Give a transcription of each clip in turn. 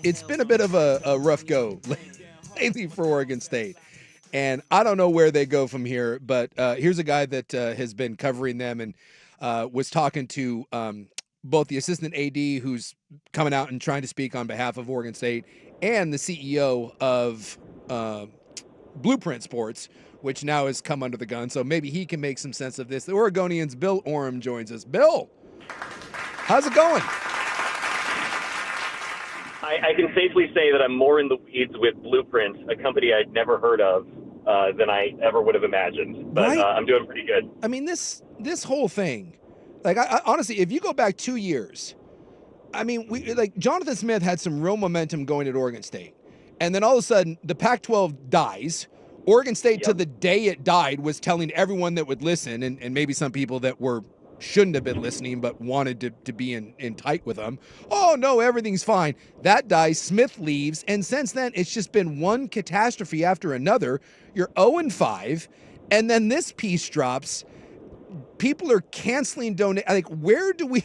it's been a bit of a rough go lately for Oregon State. And I don't know where they go from here, but here's a guy that has been covering them and was talking to both the assistant AD who's coming out and trying to speak on behalf of Oregon State and the CEO of Blueprint Sports, which now has come under the gun. So maybe he can make some sense of this. The Oregonian's Bill Oram joins us. Bill, how's it going? I can safely say that I'm more in the weeds with Blueprint, a company I'd never heard of, than I ever would have imagined. But Right? I'm doing pretty good. I mean, this whole thing, like, I honestly, if you go back 2 years, I mean, Jonathan Smith had some real momentum going at Oregon State. And then all of a sudden, the Pac-12 dies. Oregon State, to the day it died, was telling everyone that would listen, and maybe some people that shouldn't have been listening but wanted to be in tight with them. Oh, no, everything's fine. That dies. Smith leaves. And since then, it's just been one catastrophe after another. You're 0-5. And then this piece drops. People are canceling donate. Like, where do we...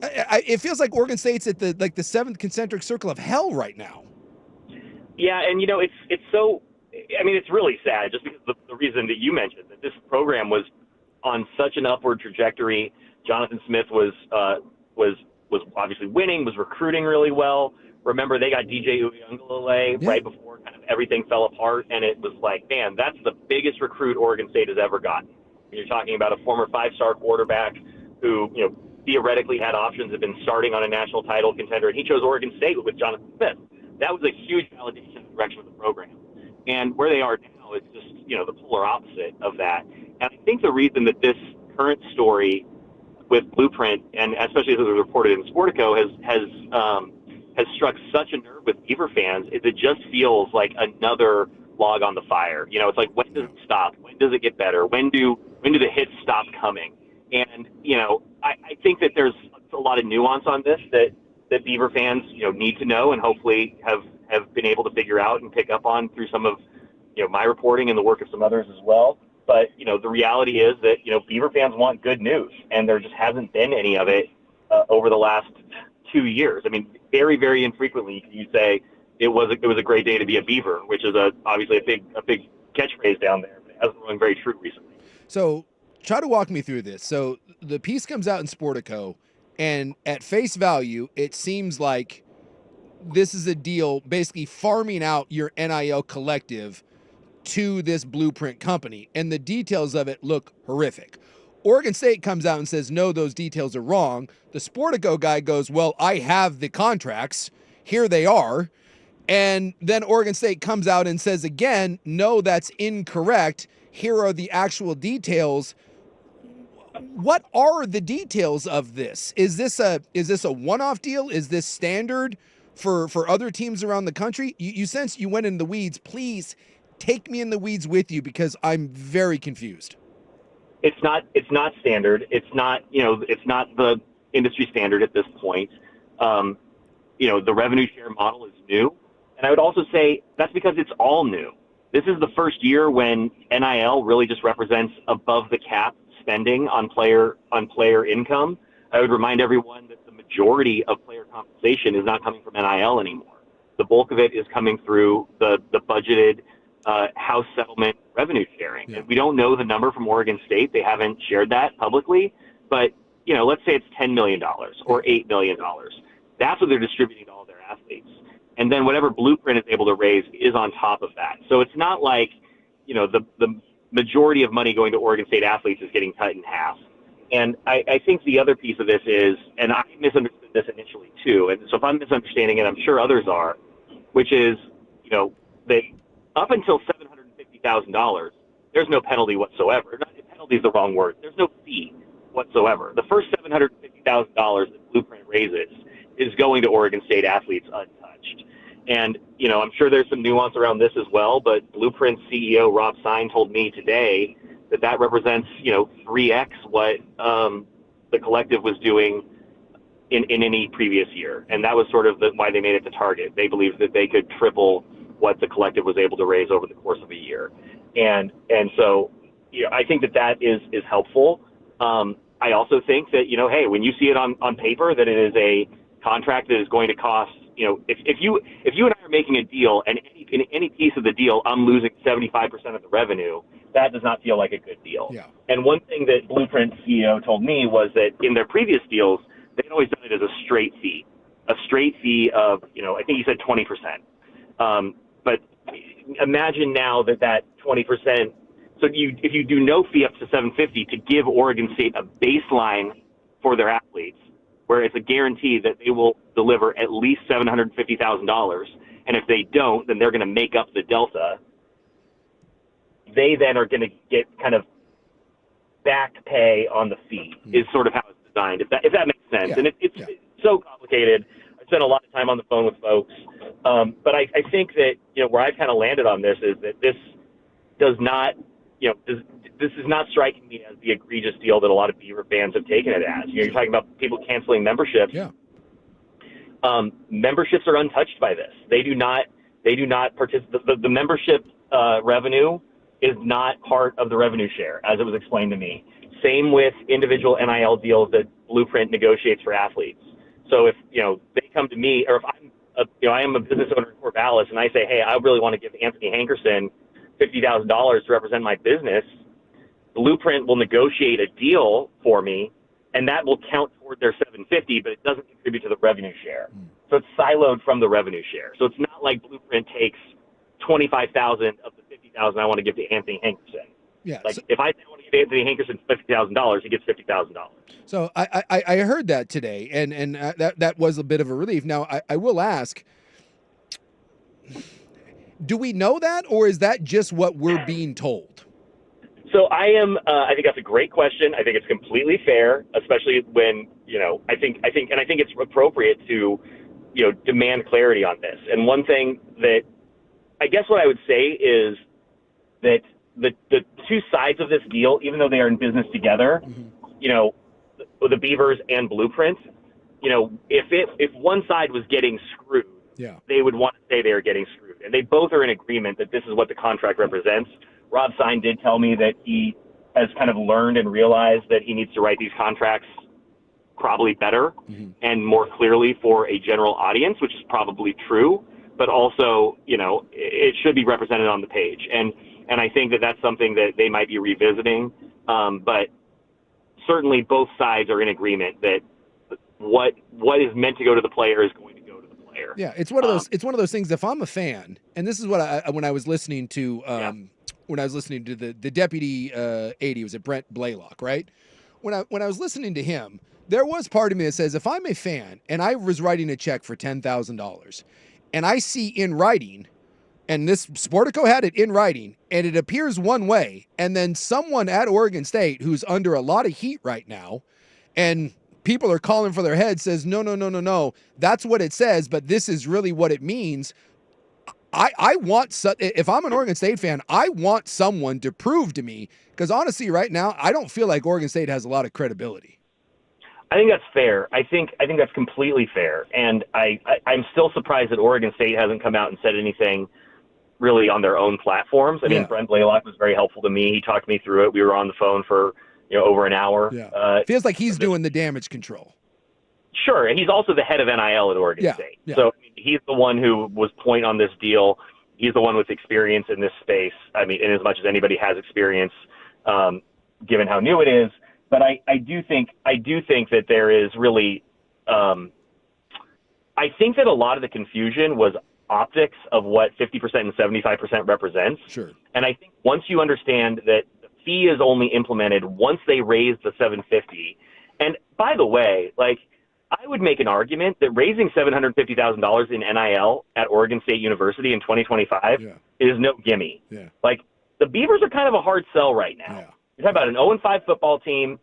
it feels like Oregon State's at the seventh concentric circle of hell right now. Yeah, and it's so. I mean, it's really sad just because the reason that you mentioned that this program was on such an upward trajectory. Jonathan Smith was obviously winning, was recruiting really well. Remember, they got DJ Uyunglele right before kind of everything fell apart, and it was like, man, that's the biggest recruit Oregon State has ever gotten. You're talking about a former 5-star quarterback who, theoretically had options of been starting on a national title contender, and he chose Oregon State with Jonathan Smith. That was a huge validation of the direction of the program. And where they are now is just, the polar opposite of that. And I think the reason that this current story with Blueprint, and especially as it was reported in Sportico, has struck such a nerve with Beaver fans is it just feels like another log on the fire. It's like, when does it stop? When does it get better? When do the hits stop coming? And, I think that there's a lot of nuance on this that Beaver fans, need to know and hopefully have been able to figure out and pick up on through some of, my reporting and the work of some others as well. But, the reality is that, Beaver fans want good news, and there just hasn't been any of it over the last 2 years. I mean, very, very infrequently can you say it was a great day to be a Beaver, which is obviously a big catchphrase down there, but it hasn't been very true recently. So try to walk me through this. So the piece comes out in Sportico, and at face value, it seems like this is a deal basically farming out your NIL collective to this Blueprint company, and the details of it look horrific. Oregon State comes out and says, no, those details are wrong. The Sportico guy goes, well, I have the contracts. Here they are. And then Oregon State comes out and says again, no, that's incorrect. Here are the actual details. What are the details of this? Is this a one-off deal? Is this standard for other teams around the country? You sense you went in the weeds. Please take me in the weeds with you because I'm very confused. It's not standard. It's not the industry standard at this point. The revenue share model is new. And I would also say that's because it's all new. This is the first year when NIL really just represents above the cap spending on player income. I would remind everyone that the majority of player compensation is not coming from NIL anymore. The bulk of it is coming through the budgeted house settlement revenue sharing. Yeah. And we don't know the number from Oregon State. They haven't shared that publicly. But, let's say it's $10 million or $8 million. That's what they're distributing to all their athletes. And then whatever Blueprint is able to raise is on top of that. So it's not like, the majority of money going to Oregon State athletes is getting cut in half. And I think the other piece of this is, and I misunderstood this initially too, and so if I'm misunderstanding it, I'm sure others are, which is, that up until $750,000, there's no penalty whatsoever. Penalty is the wrong word. There's no fee whatsoever. The first $750,000 that Blueprint raises is going to Oregon State athletes untouched. And, I'm sure there's some nuance around this as well, but Blueprint CEO Rob Sine told me today that represents, 3x what the collective was doing in any previous year. And that was sort of why they made it the target. They believed that they could triple what the collective was able to raise over the course of a year. And so, I think that is helpful. I also think that, hey, when you see it on paper that it is a contract that is going to cost if you and I are making a deal and in any piece of the deal I'm losing 75% of the revenue, that does not feel like a good deal. Yeah. And one thing that Blueprint CEO told me was that in their previous deals, they'd always done it as a straight fee of, I think he said 20%. But imagine now that 20%. So if you do no fee up to $750 to give Oregon State a baseline for their athletes, where it's a guarantee that they will deliver at least $750,000, and if they don't, then they're going to make up the delta. They then are going to get kind of back pay on the fee. Is sort of how it's designed. If that makes sense, and it's so complicated. I spent a lot of time on the phone with folks, but I think that where I've kind of landed on this is that this does not. This is not striking me as the egregious deal that a lot of Beaver fans have taken it as. You're talking about people canceling memberships. Yeah. Memberships are untouched by this. They do not participate. The membership revenue is not part of the revenue share, as it was explained to me. Same with individual NIL deals that Blueprint negotiates for athletes. So if they come to me, or if I am a business owner in Corvallis, and I say, hey, I really want to give Anthony Hankerson $50,000 to represent my business, Blueprint will negotiate a deal for me, and that will count toward their $750, but it doesn't contribute to the revenue share. So it's siloed from the revenue share. So it's not like Blueprint takes $25,000 of the $50,000 I want to give to Anthony Hankerson. Yeah. Like if I want to give Anthony Hankerson $50,000, he gets $50,000. So I heard that today, and that was a bit of a relief. Now I will ask, do we know that, or is that just what we're being told? So I think that's a great question. I think it's completely fair, especially when, I think it's appropriate to, demand clarity on this. And one thing that I guess what I would say is that the two sides of this deal, even though they are in business together, the Beavers and Blueprint, if one side was getting screwed, they would want to say they are getting screwed. And they both are in agreement that this is what the contract represents. Rob Stein did tell me that he has kind of learned and realized that he needs to write these contracts probably better and more clearly for a general audience, which is probably true, but also, it should be represented on the page. And I think that that's something that they might be revisiting. But certainly both sides are in agreement that what is meant to go to the player is going to go to the player. Yeah, it's one of those. It's one of those things. If I'm a fan, and this is what when I was listening to the deputy AD, was it Brent Blaylock, right? When I was listening to him, there was part of me that says, if I'm a fan and I was writing a check for $10,000, and I see in writing, and this Sportico had it in writing, and it appears one way, and then someone at Oregon State who's under a lot of heat right now, and people are calling for their head, says, no, that's what it says, but this is really what it means. I want, if I'm an Oregon State fan, I want someone to prove to me, because honestly, right now, I don't feel like Oregon State has a lot of credibility. I think that's fair. I think that's completely fair. And I'm still surprised that Oregon State hasn't come out and said anything really on their own platforms. I mean, Brent Blaylock was very helpful to me. He talked me through it. We were on the phone for over an hour. Yeah. Feels like he's doing the damage control. Sure. And he's also the head of NIL at Oregon State. Yeah. So he's the one who was point on this deal. He's the one with experience in this space. I mean, in as much as anybody has experience, given how new it is. But I do think that there is really, I think that a lot of the confusion was optics of what 50% and 75% represents. Sure. And I think once you understand that the fee is only implemented once they raise the 750, and by the way, like, I would make an argument that raising $750,000 in NIL at Oregon State University in 2025 is no gimme. Yeah. Like, the Beavers are kind of a hard sell right now. Yeah. You're talking about an 0-5 football team.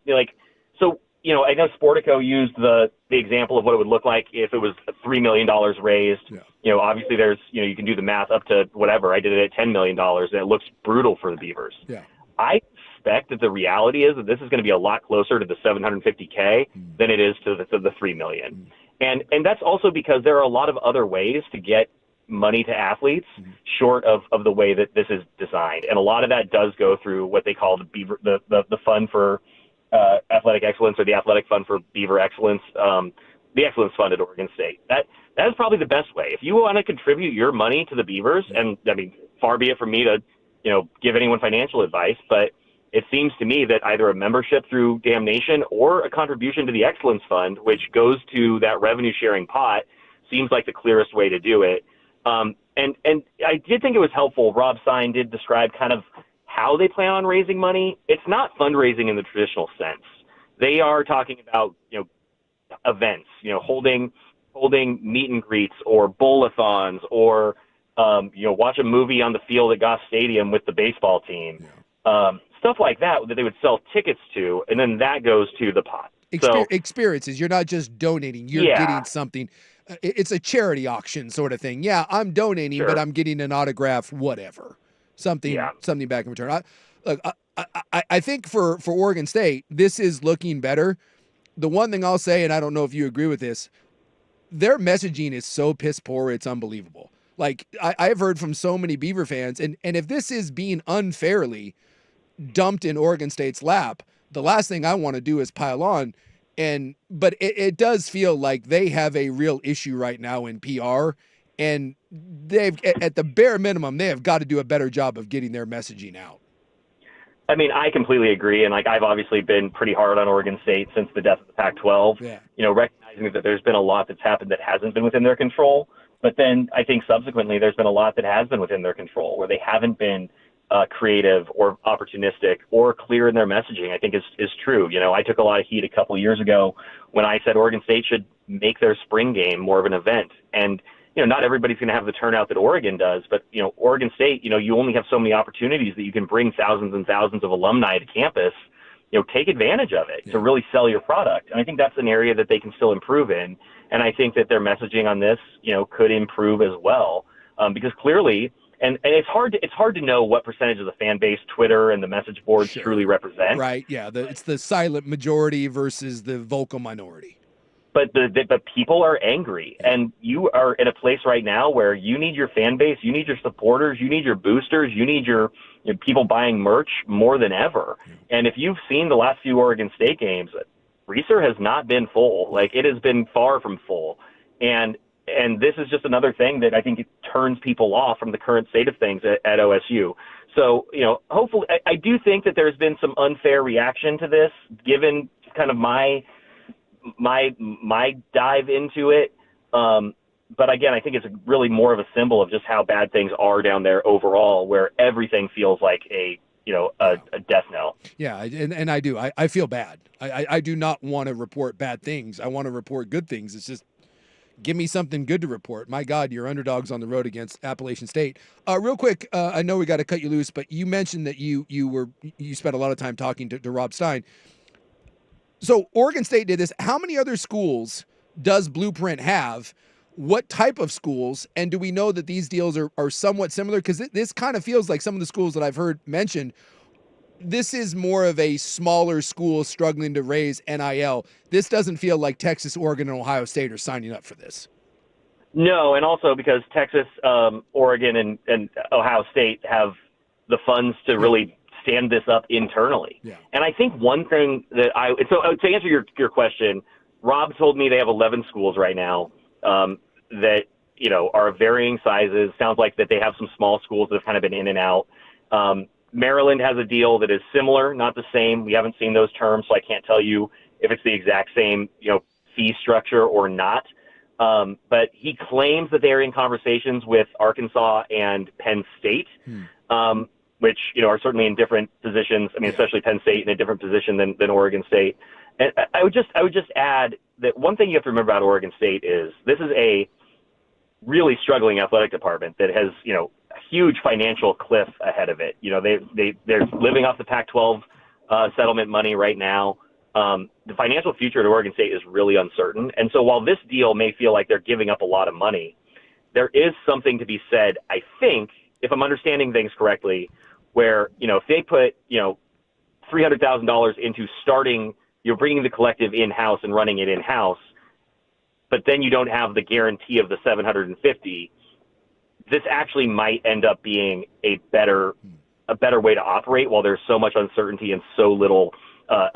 So, I know Sportico used the example of what it would look like if it was $3 million raised. Yeah. Obviously there's, you can do the math up to whatever. I did it at $10 million, and it looks brutal for the Beavers. Yeah. I suspect that the reality is that this is going to be a lot closer to the $750K than it is to the $3 million. And that's also because there are a lot of other ways to get money to athletes short of the way that this is designed. And a lot of that does go through what they call the fund for athletic excellence, or the athletic fund for Beaver excellence. the Excellence Fund at Oregon State. That is probably the best way. If you want to contribute your money to the Beavers, and I mean, far be it from me to, give anyone financial advice, but it seems to me that either a membership through Damnation or a contribution to the Excellence Fund, which goes to that revenue sharing pot, seems like the clearest way to do it. And I did think it was helpful. Rob Stein did describe kind of how they plan on raising money. It's not fundraising in the traditional sense. They are talking about, events, holding meet and greets or bowl-a-thons or, watch a movie on the field at Goff Stadium with the baseball team. Stuff like that they would sell tickets to, and then that goes to the pot. Experiences. You're not just donating. You're getting something. It's a charity auction sort of thing. Yeah, I'm donating, but I'm getting an autograph, whatever. Something back in return. I think for Oregon State, this is looking better. The one thing I'll say, and I don't know if you agree with this, their messaging is so piss poor, it's unbelievable. Like, I've heard from so many Beaver fans, and if this is being unfairly dumped in Oregon State's lap, the last thing I want to do is pile on. But it does feel like they have a real issue right now in PR, and they've, at the bare minimum, they have got to do a better job of getting their messaging out. I mean, I completely agree, and I've obviously been pretty hard on Oregon State since the death of the Pac-12. Recognizing that there's been a lot that's happened that hasn't been within their control, but then I think subsequently there's been a lot that has been within their control, where they haven't been creative or opportunistic or clear in their messaging. I think is true. I took a lot of heat a couple of years ago when I said Oregon State should make their spring game more of an event, and not everybody's going to have the turnout that Oregon does, but, Oregon State, you only have so many opportunities that you can bring thousands and thousands of alumni to campus. Take advantage of it to really sell your product. And I think that's an area that they can still improve in. And I think that their messaging on this, could improve as well. Because clearly, and it's hard to know what percentage of the fan base Twitter and the message boards truly represent. Right. Yeah. It's the silent majority versus the vocal minority. But the people are angry, and you are in a place right now where you need your fan base, you need your supporters, you need your boosters, you need your people buying merch more than ever. And if you've seen the last few Oregon State games, Reeser has not been full. Like, it has been far from full. And this is just another thing that I think it turns people off from the current state of things at OSU. So, hopefully, I do think that there's been some unfair reaction to this, given kind of my dive into it. But again, I think it's really more of a symbol of just how bad things are down there overall, where everything feels like a death knell. Yeah. And I do, I feel bad. I do not want to report bad things. I want to report good things. It's just, give me something good to report. My God, you're underdogs on the road against Appalachian State. Real quick, I know we got to cut you loose, but you mentioned that you spent a lot of time talking to Rob Stein. So Oregon State did this. How many other schools does Blueprint have? What type of schools? And do we know that these deals are somewhat similar? Because this kind of feels like some of the schools that I've heard mentioned, this is more of a smaller school struggling to raise NIL. This doesn't feel like Texas, Oregon, and Ohio State are signing up for this. No, and also because Texas, Oregon, and Ohio State have the funds to really stand this up internally. And I think one thing that to answer your question, Rob told me they have 11 schools right now that, are of varying sizes. Sounds like that they have some small schools that have kind of been in and out. Maryland has a deal that is similar, not the same. We haven't seen those terms, so I can't tell you if it's the exact same, fee structure or not. But he claims that they are in conversations with Arkansas and Penn State, which, are certainly in different positions. I mean, especially Penn State in a different position than Oregon State. And I would just add that one thing you have to remember about Oregon State is this is a really struggling athletic department that has, a huge financial cliff ahead of it. They're living off the Pac-12 settlement money right now. The financial future at Oregon State is really uncertain. And so while this deal may feel like they're giving up a lot of money, there is something to be said, I think, if I'm understanding things correctly, where, if they put, $300,000 into starting, you're bringing the collective in-house and running it in-house, but then you don't have the guarantee of the 750, this actually might end up being a better way to operate while there's so much uncertainty and so little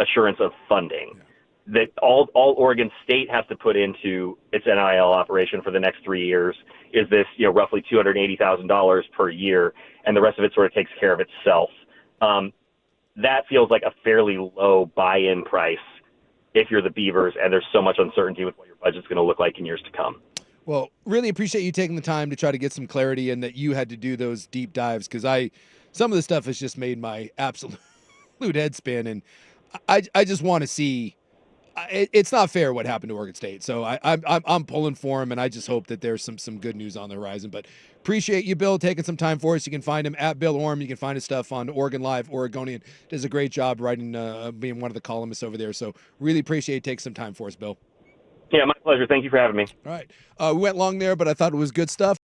assurance of funding. that all Oregon State has to put into its NIL operation for the next 3 years is this, roughly $280,000 per year, and the rest of it sort of takes care of itself. That feels like a fairly low buy-in price if you're the Beavers, and there's so much uncertainty with what your budget's going to look like in years to come. Well, really appreciate you taking the time to try to get some clarity and that you had to do those deep dives, because some of the stuff has just made my absolute head spin, and I just want to see. It's not fair what happened to Oregon State, so I'm pulling for him, and I just hope that there's some good news on the horizon. But appreciate you, Bill, taking some time for us. You can find him at Bill Oram. You can find his stuff on Oregon Live. Oregonian does a great job writing, being one of the columnists over there. So really appreciate you taking some time for us, Bill. Yeah, my pleasure. Thank you for having me. All right, we went long there, but I thought it was good stuff.